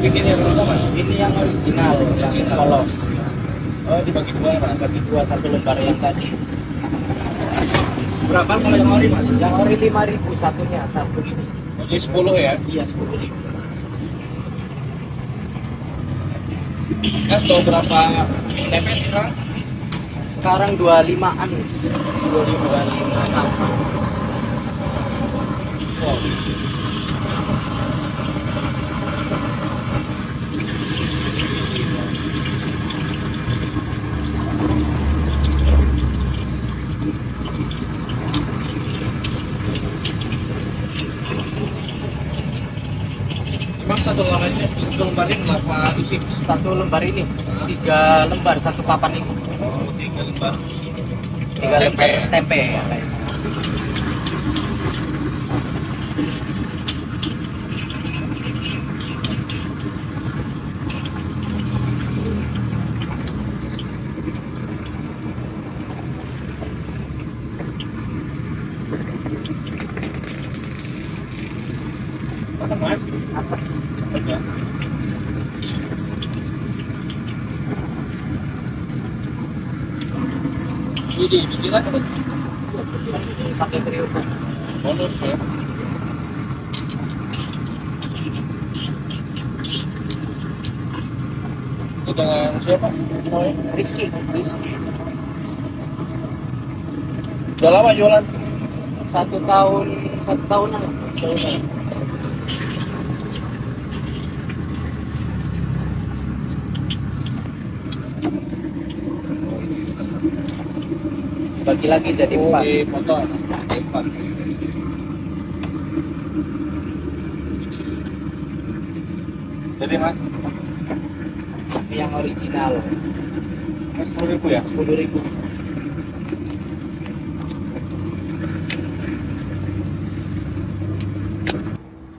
bikin yang berapa mas? Ini yang original, yang polos. Oh dibagi dua mas. Bagi dua satu lembar yang tadi. Berapa kalau yang ori mas? Yang ori 5.000 satunya, satu ini. Oke 10 ya? Iya 10.000. Mas tahu berapa tempe sekarang? Sekarang 25-an. 25. Oh. Emang satu lembarnya berapa isi? Satu lembar ini, 3 lembar satu papan ini. Oh, 3 lembar. 3 lembar tempe ya kayak. Apa mas? Ada. Ini bikin apa? Pakai periode. Bonus ya. Itu dengan siapa? Rizky. Udah lama jualan? 1 tahun, 1 tahunan lah. Bagi lagi jadi 4. Dipotong. 4. Jadi mas, Yang original mas 10.000 ya? 10.000.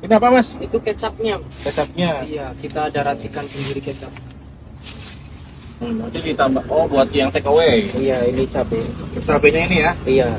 Ini apa mas? Itu kecapnya. Kecapnya. Iya, kita ada racikan sendiri kecap. Nanti ditambah. Oh buat yang take away. Iya, ini cabai. Cabenya ini ya? Iya.